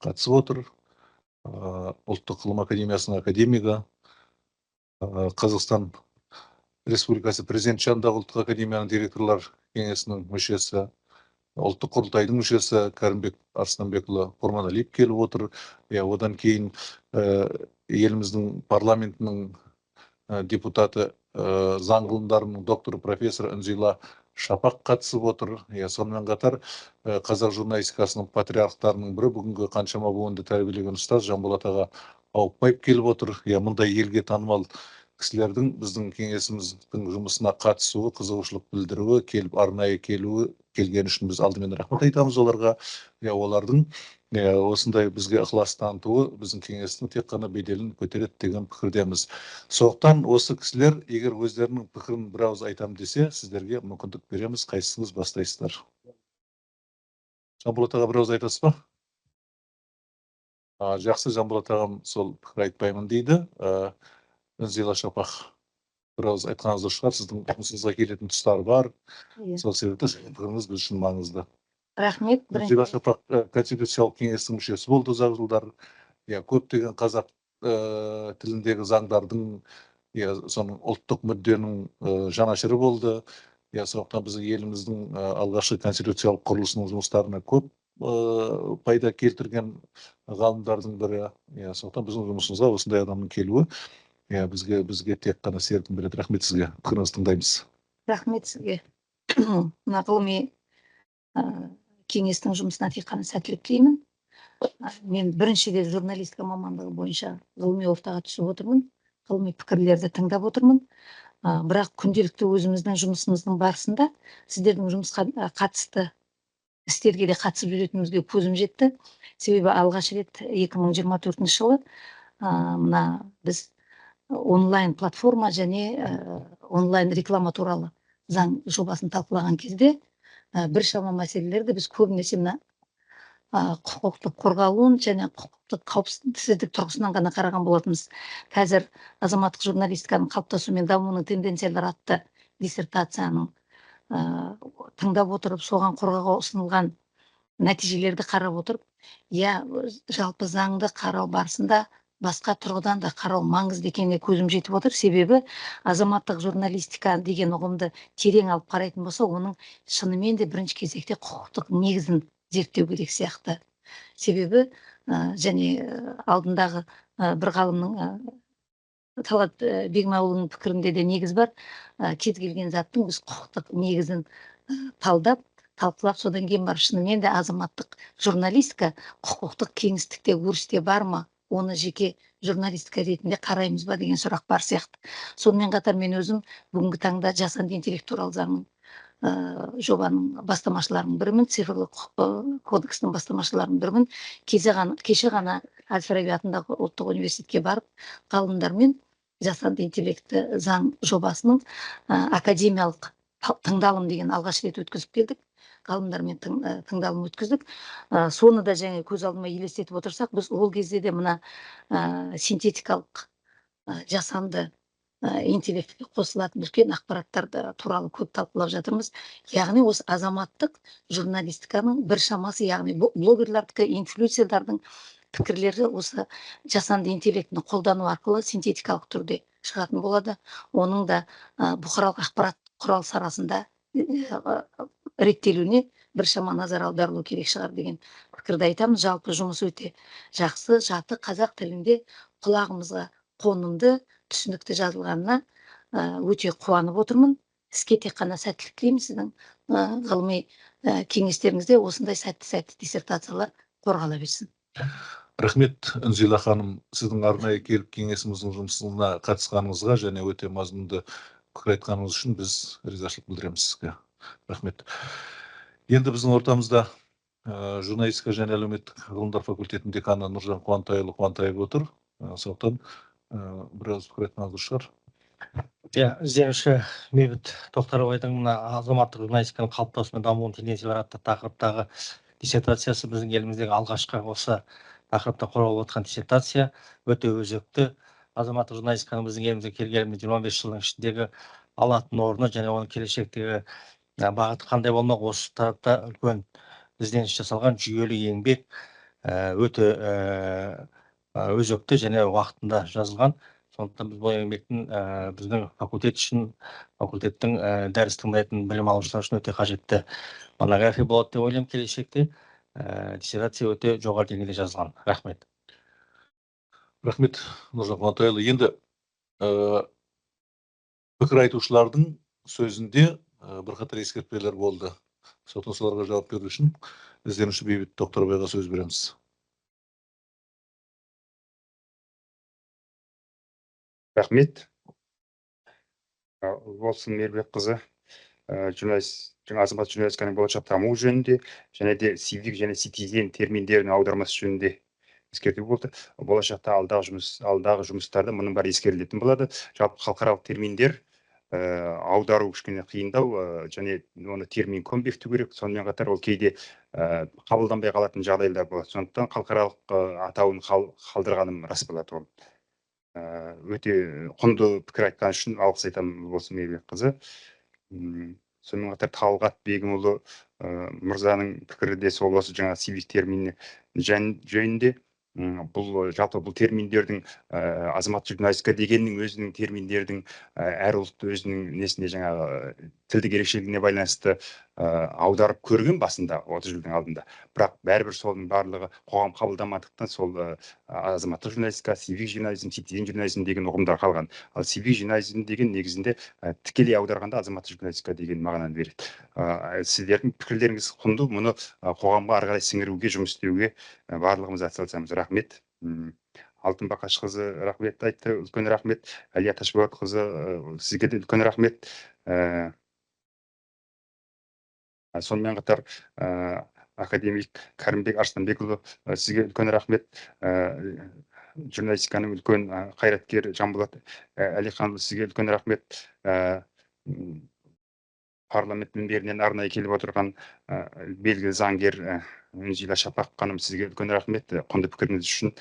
қатысып отыр. Ұлттық ғылым академиясының академигі, Қазақстан Республикасы президент жанындағы ұлттық академияның директорлар кеңесінің мүшесі, ұлттық құрылтайдың мүшесі Кәрімбек Арыстанбекұлы Құрманалиев келіп отыр. Одан кейін еліміздің парламентінің депутаты, заң ғылымдарының докторы профессор Үнзила Шапақ қатысып отыр. Сонымен қатар қазақ журналистикасының патриархтарының бірі, бүгінгі қаншама буынды тәрбиелеген ұстаз Жанболат аға Ауыпбаев келіп отыр. Мұндай елге танымал кісілердің біздің кеңесіміздің жұмысына қатысуы, қызығушылық білдіруі, келіп арнайы келген үшін біз алдымен рахмет айтамыз оларға. Олардың осындай бізге ықылас танытуы біздің кеңестің тек қана беделін көтереді деген пікірдеміз. Сондықтан осы кісілер егер өздерінің пікірін бір ауыз айтам десе, сіздерге мүмкіндік береміз, қайсыңыз бастайсыздар. Жанболат аға бір ауыз айтасыз ба? Жақсы, Жанболат ағам сол пікір айтпаймын дейді. Үнзила Шапақ бір ауыз айтқаныңыз дұрыс шығар, сіздің жұмысыңызға келетін тұстары бар. Сол себепті пікіріңіз біз үшін маңызды. Рахмет. Үнзила Шапақ Конституциялық кеңестің мүшесі болды ұзақ жылдар. Көптеген қазақ тіліндегі заңдардың, соның ұлттық мүдденің жанашыры болды. Сондықтан біздің еліміздің алғашқы конституциялық құрылысының жұмыстарына көп пайда келтірген ғалымдардың бірі. Сондықтан біздің жұмысымызға осындай адамның келуі бізге тек қана серпін береді. Рахмет сізге. Пікіріңізді тыңдаймыз. Рахмет сізге. Мына ғылыми кеңестің жұмысына тек қана сәттілік тілеймін. Мен біріншіден журналистика мамандығы бойынша ғылыми ортаға түсіп отырмын. Ғылыми пікірлерді тыңдап отырмын. Бірақ күнделікті өзіміздің жұмысымыздың барысында сіздердің жұмысқа қатысты істерге де қатысып жүретінімізге көзім жетті. Себебі алғаш рет 2024 жылы мына біз онлайн платформа және онлайн реклама туралы заң жобасын талқылаған кезде біршама мәселелерді біз көбінесе мына құқықтық қорғалуын және құқықтық қауіпсіздік тұрғысынан ғана қараған болатынбыз. Қазір азаматтық журналистиканың қалыптасуы мен дамуының тенденциялары атты диссертацияның тыңдап отырып, соған қорғауға ұсынылған нәтижелерді қарап отырып, жалпы заңды қарау барысында басқа тұрғыдан да қарау маңызды екеніне көзім жетіп отыр. Себебі азаматтық журналистика деген ұғымды терең алып қарайтын болса, оның шынымен де бірінші кезекте құқықтық негізін зерттеу керек сияқты. Себебі және алдындағы бір ғалымның, Талғат Бегмәулының пікірінде де негіз бар. Кез келген заттың біз құқықтық негізін талдап, талқылап, содан кейін бар шынымен де азаматтық журналистика құқықтық кеңістікте өрісте бар ма? Оны жеке журналистика ретінде қараймыз ба деген сұрақ бар сияқты. Сонымен қатар мен өзім бүгінгі таңда жасанды интеллект туралы заңның жобаның бастамашыларының бірімін, цифрлық кодекстің бастамашыларының бірімін. Кеше ғана Әл-Фараби атындағы ұлттық университетке барып, ғалымдармен жасанды интеллекті заң жобасының академиялық тыңдалым деген алғаш рет өткізіп келдік. Ғалымдармен тыңдалым өткіздік. Соны да жаңа көз алдыма елестетіп отырсақ, біз ол кезде де мына синтетикалық жасанды интеллектке қосылатын үлкен ақпараттарды туралы көп талқылап жатырмыз. Яғни осы азаматтық журналистиканың бір шамасы, яғни блогерлердікі, инфлюенсерлердің пікірлері осы жасанды интеллектіні қолдану арқылы синтетикалық түрде шығатын болады. Оның да бұқаралық ақпарат құрал сарасында реттелуіне біршама назар аударылу керек шығар деген пікірді айтамыз. Жалпы жұмыс өте жақсы, жаты қазақ тілінде құлағымызға қонымды, түсінікті жазылғанына өте қуанып отырмын. Іске тек қана сәттілік тілеймін. Сіздің ғылыми кеңестеріңізде осындай сәтті диссертациялар қорғала берсін. Рахмет, Үнзила ханым, сіздің арнайы келіп кеңесіміздің жұмысына қатысқаныңызға және өте мазмұнды пікір айтқаныңыз үшін біз ризашылық білдіреміз сізге. Рахмет. Енді біздің ортамызда журналистика және әлеуметтік ғылымдар факультетінің деканы Нұржан Қуантайұлы отыр. Сондықтан біраз пікір айтқаныңыз дұрыс шығар. Ізденуші Мейбіт Тоқтарбайдың мына азаматтық журналистиканың қалыптасуы мен дамуының тенденциялары атты тақырыптағы диссертациясы біздің еліміздегі алғашқы осы тақырыпта қорғалып отқан диссертация. Өте өзекті. Азаматтық журналистиканың біздің елімізге келгеніне 25 жылдың ішіндегі алатын орны және оның келешектегі бағыты қандай болмақ, осы тарапта үлкен ізденіс жасалған жүйелі еңбек өте өзекті және уақытында жазылған. Сондықтан біз бұл еңбектің біздің факультет үшін, факультеттің дәріс тыңдайтын білім алушылар үшін өте қажетті монография болады деп ойлаймын келешекте. Диссертация өте жоғары деңгейде жазылған. Рахмет. Рахмет, Нұржан Қуантайұлы. Енді пікір айтушылардың сөзінде бірқатар ескертпелер болды. Сондықтан соларға жауап беру үшін ізденуші Бейбіт Тоқтарбайға сөз береміз. Рахмет. Болсын Мейірбекқызы, азамат журналистиканың болашақ дамуы жөнінде және де сивик және ситизен терминдерінің аудармасы жөнінде ескерту болды. Болашақта алдағы жұмыстарда мұның бәрі ескерілетін болады. Жалпы халықаралық терминдер аудару кішкене қиындау, және оны термин көмбекту керек. Сонымен қатар ол кейде қабылданбай қалатын жағдайлар болады. Сондықтан халықаралық атауын қалдырғаным рас болады ол. Өте құнды пікір айтқан үшін алғыс айтамын болсын Мейірбекқызы. Сонымен қатар Талғат Бегімұлы мырзаның пікірі де сол осы жаңа сивик термині жөнінде. Бұл жалпы бұл терминдердің азаматтық журналистика дегеннің өзінің терминдердің әр ұлт өзінің несіне жаңағы тілдік ерекшелігіне байланысты аударып көрген басында 30 жылдың алдында. Бірақ бәрібір соның барлығы қоғам қабылдамадықтан сол азаматтық журналистика, сивик журнализм, ситизен журнализм деген ұғымдар қалған. Ал сивик журнализм деген негізінде тікелей аударғанда азаматтық журналистика деген мағынаны береді. Сіздердің пікірлеріңіз құнды, мұны қоғамға ары қарай сіңіруге, жұмыс істеуге барлығымыз атсалысамыз. Рахмет. Алтын Бақашқызы рахмет айтты, үлкен рахмет. Әлия Ташболатқызы, сізге де үлкен рахмет. Сонымен қатар академик Кәрімбек Арыстанбекұлы, сізге үлкен рахмет. Журналистиканың үлкен қайраткері Жанболат Әлиханұлы, сізге үлкен рахмет. Парламент мінберінен арнайы келіп отырған белгілі заңгер Үнзила Шапақ ханым, сізге үлкен рахмет құнды пікіріңіз үшін.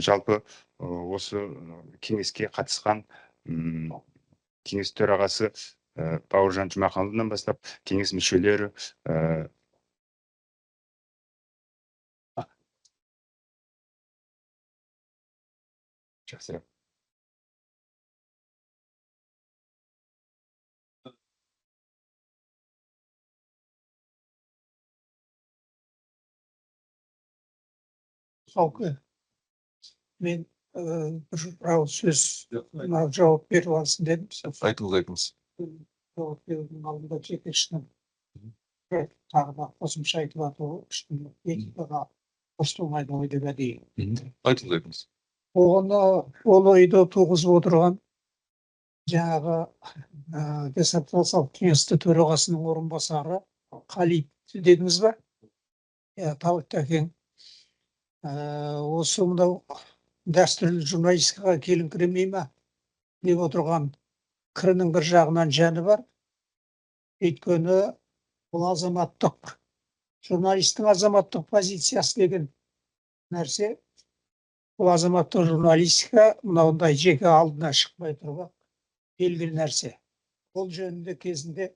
Жалпы осы кеңеске қатысқан кеңес төрағасы Бауыржан Жұмаханұлынан бастап кеңес мүшелері жақсы. Халқы, мен бір ауыз сөз жауап беріп алсын дедім. Айтыңыз. Жауап берудің алдында жетекшінің тағы да қосымша айтып атуы этикаға қосылмайды ғой деп әдейі. Айтыңыз. Ол ойды туғызып отырған жаңағы диссертациялық кеңесті төрағасының орынбасары Қалиев дедіңіз ба? Талғат Тәкен. Осы мынау дәстүрлі журналистикаға келіңкіремей ме деп отырған пікірінің бір жағынан жаны бар. Өйткені бұл азаматтық, журналистің азаматтық позициясы деген нәрсе, бұл азаматтық журналистика мынауындай жеке алдына шықпай тұрған белгілі нәрсе. Бұл жөнінде кезінде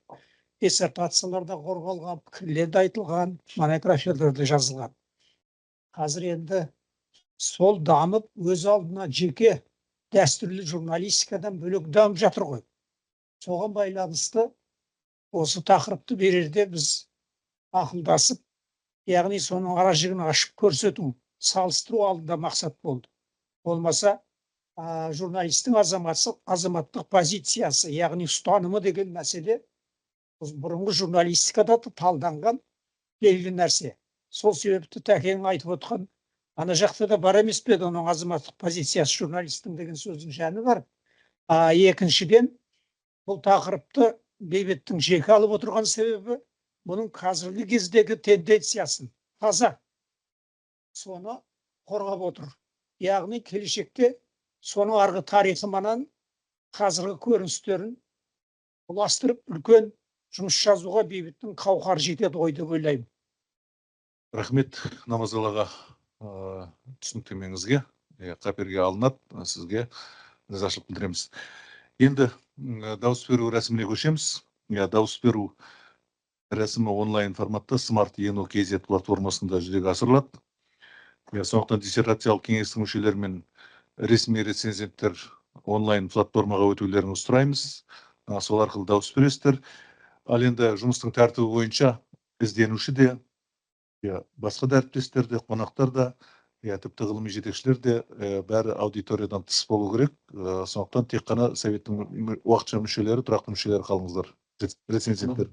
диссертацияларда қорғалған, пікірлерде айтылған, монографияларда жазылған. Қазір енді сол дамып, өз алдына жеке дәстүрлі журналистикадан бөлек дамып жатыр ғой. Соған байланысты осы тақырыпты берерде біз ақылдасып, яғни соның ара жігін ашып көрсету, салыстыру алдында мақсат болды. Болмаса, журналистің азаматтық позициясы, яғни ұстанымы деген мәселе бұрынғы журналистикада талданған белгілі нәрсе. Сол себепті Тәкенің айтып отқан, ана жақта да бар емес пе, оның азаматтық позициясы журналистің деген сөздің жаны бар. Екіншіден, бұл тақырыпты Бейбіттің жеке алып отырған себебі, бұның қазіргі кездегі тенденциясын таза соны қорғап отыр. Яғни келешекте соның арғы тарихы манан қазіргі көріністерін ұластырып, үлкен жұмыс жазуға Бейбіттің қауқары жетеді ғой деп ойлаймын. Рахмет Намазалаға түсініктемеңізге, қаперге алынады, сізге ризашылық білдіреміз. Енді дауыс беру рәсіміне көшеміз. Дауыс беру рәсімі онлайн форматта Smart ENO KZ платформасында жүзеге асырылады. Сондықтан диссертациялық кеңестің мүшелері мен ресми рецензенттер онлайн платформаға өтулерін сұраймыз. Сол арқылы дауыс бересіздер. Ал енді жұмыстың тәртібі бойынша ізденуші де, басқа да әріптестер де, қонақтар да, тіпті ғылыми жетекшілер де бәрі аудиториядан тыс болу керек. Сондықтан тек қана советтің уақытша мүшелері, тұрақты мүшелері қалыңыздар, рецензенттер.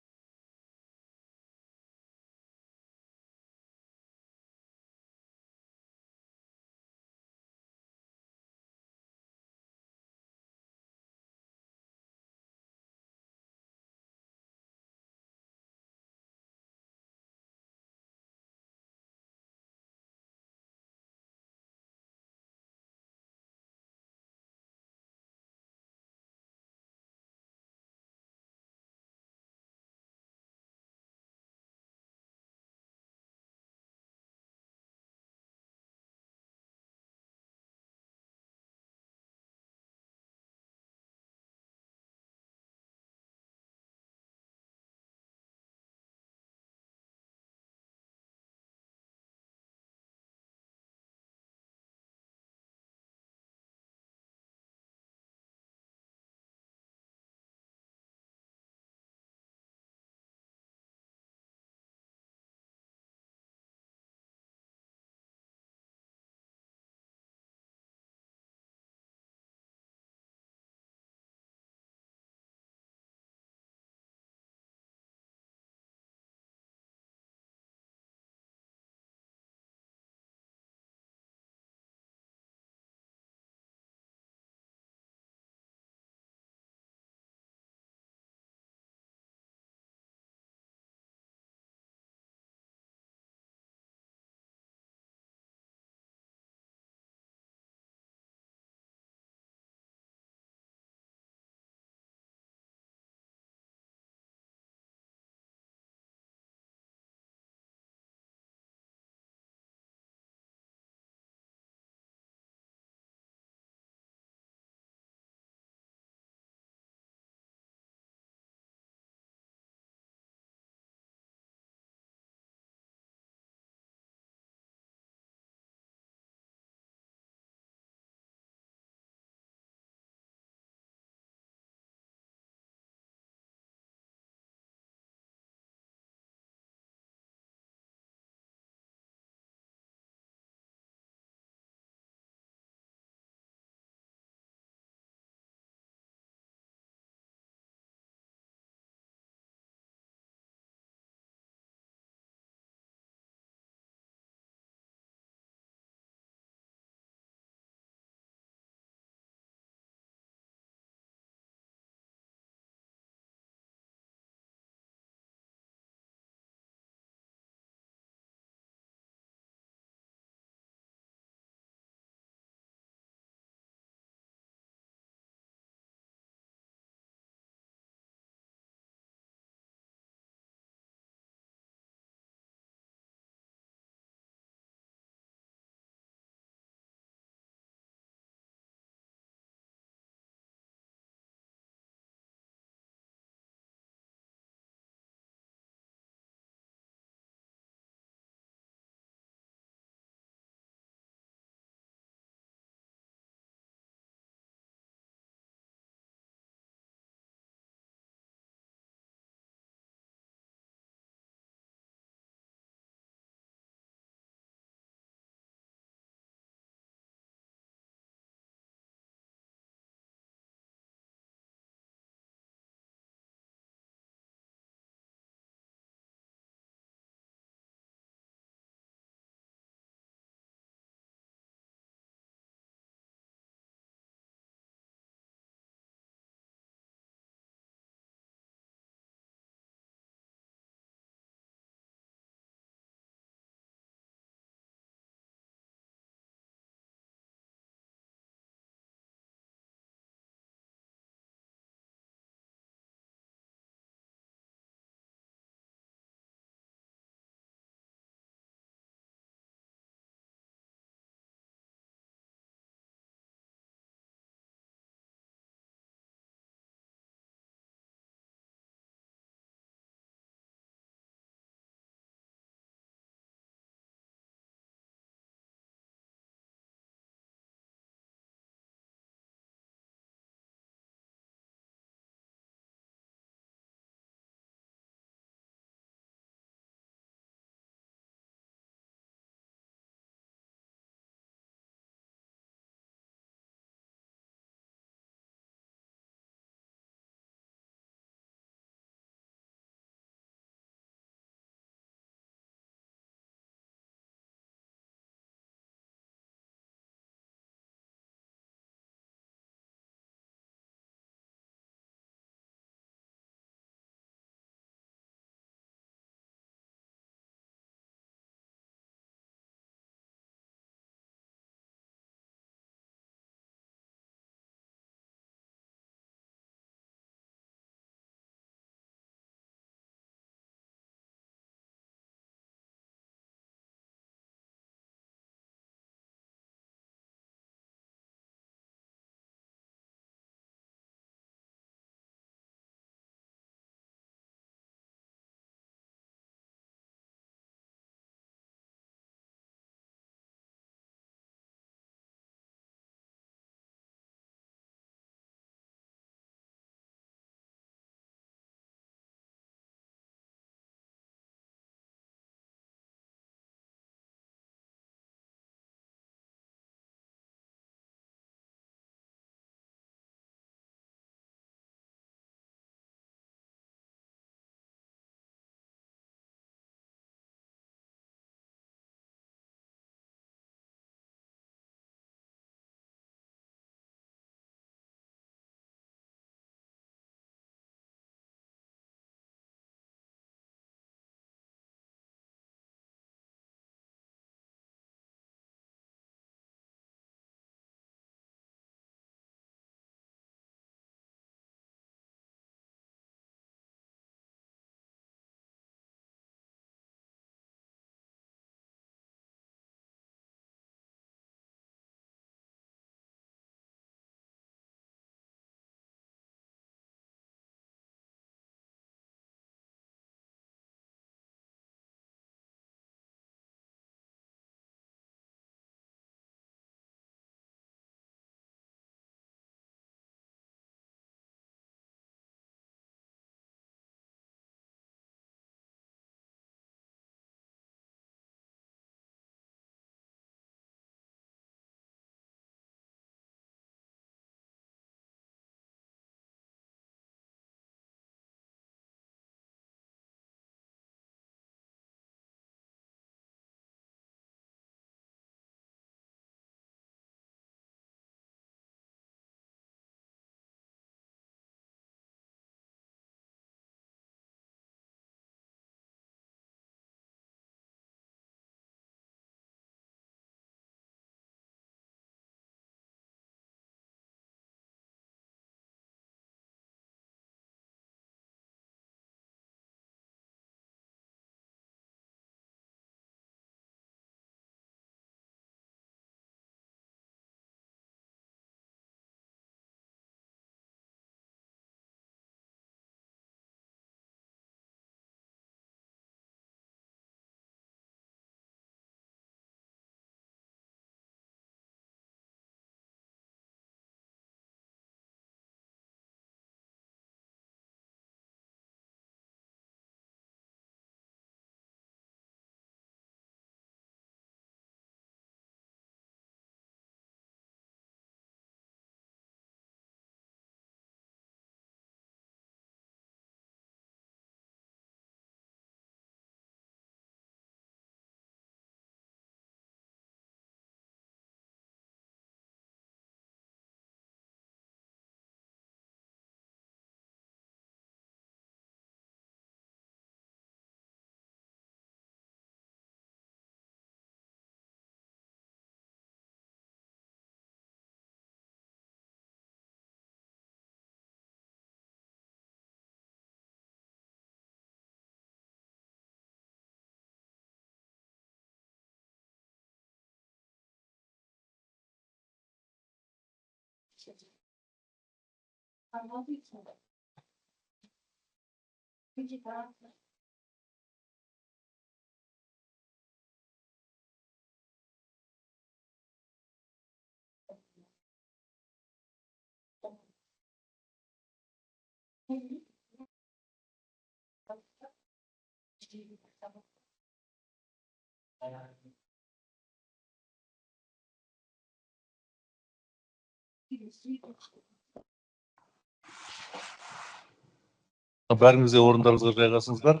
Бәріңіз де орындарыңызға жайғасыңыздар.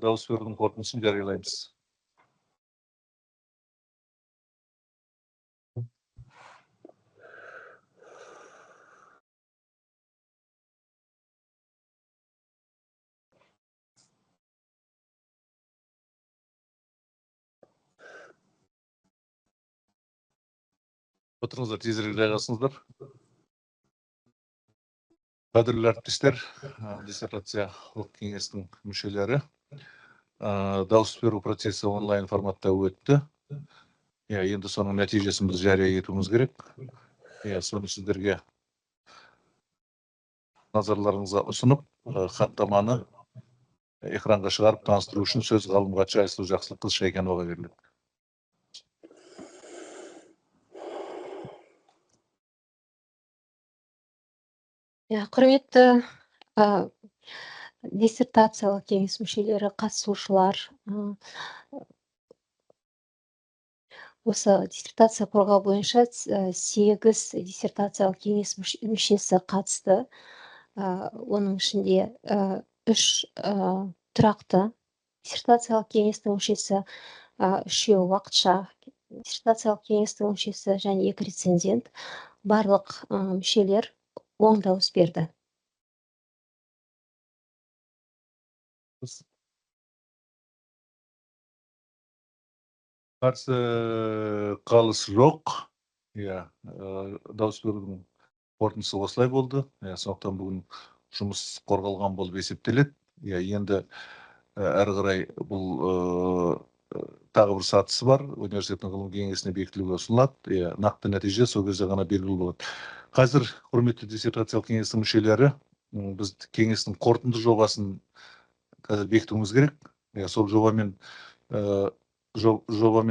Дауыс берудің қорытындысын жариялаймыз. Отырыңыздар, тезірек жайғасыңыздар. Қадірлі әріптестер, диссертациялық кеңестің мүшелері, дауыс беру процесі онлайн форматта өтті. Енді соның нәтижесін біз жария етуіміз керек. Соны сіздерге назарларыңызға ұсынып, хаттаманы экранға шығарып таныстыру үшін сөз ғалым хатшы Айсұлу Жақсылыққызы Шайкеноваға беріледі. Құрметті диссертациялық кеңес мүшелері, қатысушылар, осы диссертация қорғау бойынша 8 диссертациялық кеңес мүшесі қатысты. Оның ішінде 3 тұрақты диссертациялық кеңестің мүшесі, 3 уақытша диссертациялық кеңестің мүшесі және 2 рецензент. Барлық мүшелер оң дауыс берді. Қарсы қалыс жоқ. Дауыс берудің қорытындысы осылай болды. Сондықтан бүгін жұмыс қорғалған болып есептеледі. Енді әрі қарай бұл тағы бір сатысы бар. Университеттің ғылым кеңесіне бекітілуге ұсынылады. Нақты нәтиже сол кезде ғана белгілі болады. Қазір құрметті диссертациялық кеңестің мүшелері, біз кеңестің қорытынды жобасын қазір бекітуіміз керек. Сол жобамен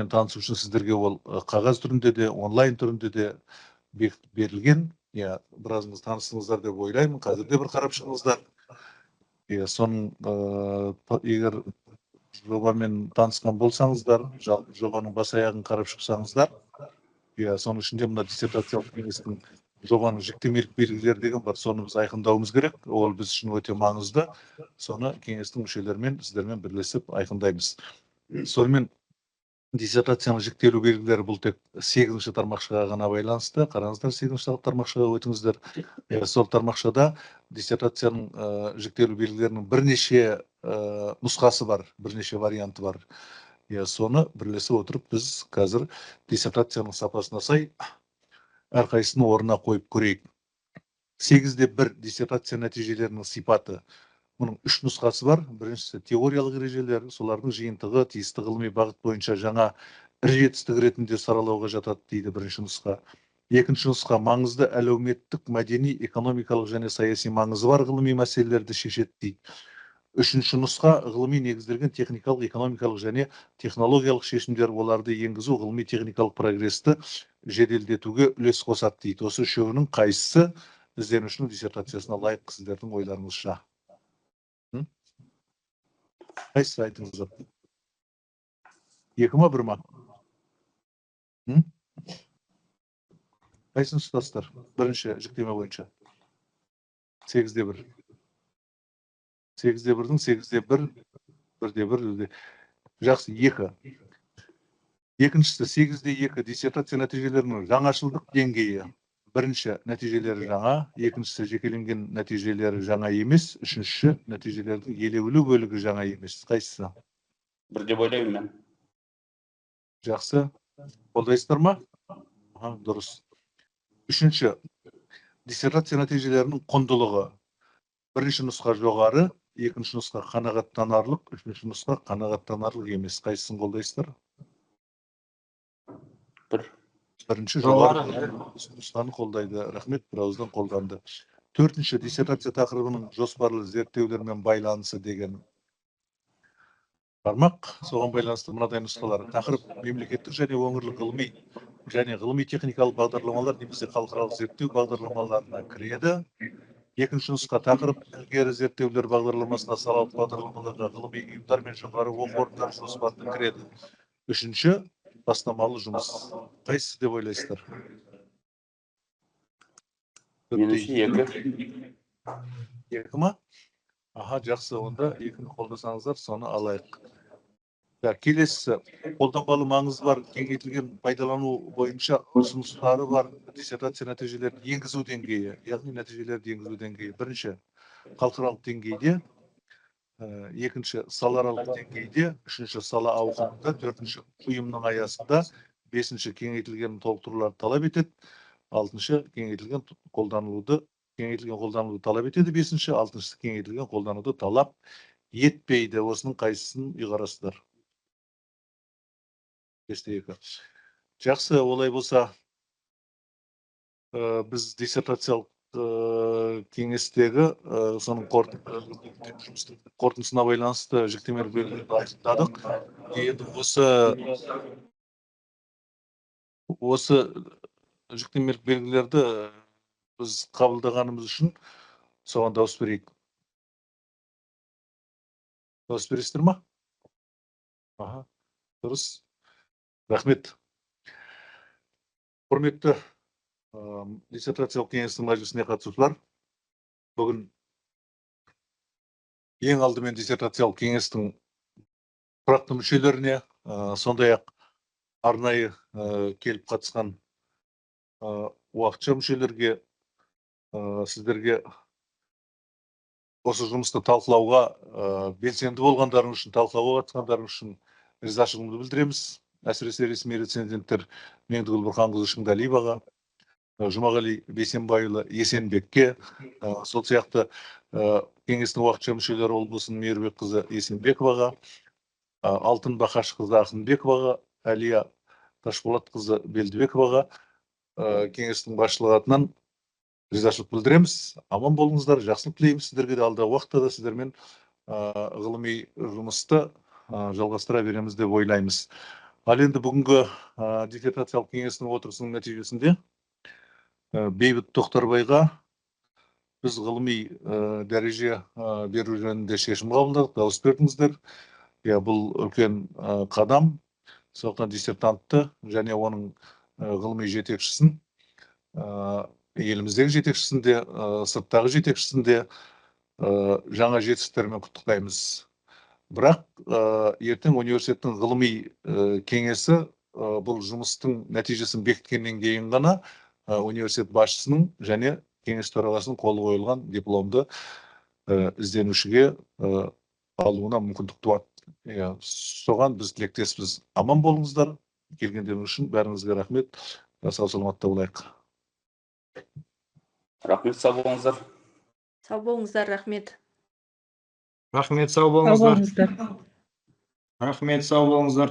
танысу үшін сіздерге ол қағаз түрінде де, онлайн түрінде де берілген. Біразыңыз таныстыңыздар деп ойлаймын. Қазір де бір қарап шығыңыздар. Соның егер жобамен танысқан болсаңыздар, жобаның бас аяғын қарап шықсаңыздар, соның ішінде мына диссертациялық кеңестің жобаның жіктемелік белгілері деген бар. Соны біз айқындауымыз керек. Ол біз үшін өте маңызды. Соны кеңестің мүшелерімен, сіздермен бірлесіп айқындаймыз. Сонымен диссертацияның жіктелу белгілері бұл тек 8-ші тармақшаға ғана байланысты. Қараңыздар, 8-ші тармақшаға өтіңіздер. Сол тармақшада диссертацияның жіктелу белгілерінің бірнеше нұсқасы бар, бірнеше варианты бар. Соны бірлесіп отырып біз қазір диссертацияның сапасына сай әрқайсысын орнына қойып көрейік. 8-де-1 диссертация нәтижелерінің сипаты. Мұның 3 нұсқасы бар. Біріншісі теориялық ережелер, солардың жиынтығы тиісті ғылыми бағыт бойынша жаңа жетістік ретінде саралауға жатады дейді бірінші нұсқа. Екінші нұсқа маңызды әлеуметтік, мәдени, экономикалық және саяси маңызы бар ғылыми мәселелерді шешеді дейді. Үшінші нұсқа ғылыми негізделген техникалық, экономикалық және технологиялық шешімдер, оларды енгізу ғылыми техникалық прогресті жеделдетуге үлес қосады дейді. Осы үшеуінің қайсысы ізденушінің диссертациясына лайық, сіздердің ойларыңызша? Қайсысы айтыңыздар? 2 ма 1 ма? Қайсыны ұстастар? Бірінші жіктеме бойынша. 8-де-1. 8-де-1-дің 8-де-1, 1-де-1. Жақсы, 2. Екіншісі 8-де-2 диссертация нәтижелерінің жаңашылдық деңгейі. Бірінші нәтижелері жаңа, екіншісі жекеленген нәтижелері жаңа емес, үшінші нәтижелердің елеулі бөлігі жаңа емес. Қайсысы? 1 деп ойлаймын мен. Жақсы. Қолдайсыздар ма? Дұрыс. Үшінші, диссертация нәтижелерінің құндылығы. Бірінші нұсқа жоғары, екінші нұсқа қанағаттанарлық, үшінші нұсқа қанағаттанарлық емес. Қайсысын қолдайсыздар? 1. Бірінші жоғары ұстаны қолдайды. Рахмет, бірауыздан қолданды. Төртінші диссертация тақырыбының жоспарлы зерттеулермен байланысы деген бармақ. Соған байланысты мынадай нұсқалар. Тақырып мемлекеттік және өңірлік ғылыми және ғылыми техникалық бағдарламалар немесе халықаралық зерттеу бағдарламаларына кіреді. Екінші нұсқа тақырып ілгері зерттеулер бағдарламасына, салалық бағдарламаларға, ғылыми ұйымдар мен жоғары оқу орындары жоспарына кіреді. Үшінші бастамалы жұмыс. Қайсысы деп ойлайсыздар? Меніңше екі. Екі ма? Аха, жақсы, онда екіні қолдасаңыздар, соны алайық. Келесі, қолданбалы маңызы бар кеңейтілген пайдалану бойынша ұсыныстары бар диссертация нәтижелерін енгізу деңгейі, яғни нәтижелерді енгізу деңгейі. Бірінші, халықаралық деңгейде, екінші, салааралық деңгейде, үшінші, сала ауқымында, төртінші, ұйымның аясында, бесінші, кеңейтілген толықтырулар талап етеді, алтыншы, кеңейтілген қолданылуды талап етеді, бесінші, алтыншысы, кеңейтілген қолдануды талап етпейді. Осының қайсысын ұйғарасыздар? Жақсы, олай болса, біз диссертациялық кеңестегі соның қорытындысына байланысты жүктемелер белгілерді айқындадық. Енді осы жүктемелік белгілерді біз қабылдағанымыз үшін соған дауыс берейік. Дауыс бересіздер ма? Аха, дұрыс. Рахмет. Құрметті диссертациялық кеңестің мәжілісіне қатысушылар, бүгін ең алдымен диссертациялық кеңестің тұрақты мүшелеріне, сондай-ақ арнайы келіп қатысқан уақытша мүшелерге, сіздерге осы жұмысты талқылауға белсенді болғандарың үшін, талқылауға қатысқандарың үшін ризашылығымды білдіреміз. Әсіресе ресми рецензенттер Меңдігүл Бұрханқызы Шыңдалиеваға, Жұмағали Бейсенбайұлы Есенбекке, сол сияқты кеңестің уақытша мүшелері облысының Мейірбекқызы Есенбековаға, Алтын Бақашқызы Ақынбековаға, Әлия Ташболатқызы Белдібековаға кеңестің басшылығы атынан ризашылық білдіреміз. Аман болыңыздар, жақсылық тілейміз сіздерге де, алдағы уақытта да сіздермен ғылыми жұмысты жалғастыра береміз деп ойлаймыз. Ал енді бүгінгі диссертациялық кеңестің отырысының нәтижесінде Бейбіт Тоқтарбайға біз ғылыми дәреже беру жөнінде шешім қабылдадық, дауыс бердіңіздер. Бұл үлкен қадам. Сондықтан диссертантты және оның ғылыми жетекшісін, еліміздегі жетекшісін де, сырттағы жетекшісін де жаңа жетістіктермен құттықтаймыз. Бірақ ертең университеттің ғылыми кеңесі бұл жұмыстың нәтижесін бекіткеннен кейін ғана университет басшысының және кеңес төрағасының қолы қойылған дипломды ізденушіге алуына мүмкіндік туады. Соған біз тілектеспіз. Аман болыңыздар. Келгендеріңіз үшін бәріңізге рахмет. Сау саламатта болайық. Рахмет, сау болыңыздар. Сау болыңыздар, рахмет. Рахмет, сау болыңыздар. Рахмет, сау болыңыздар.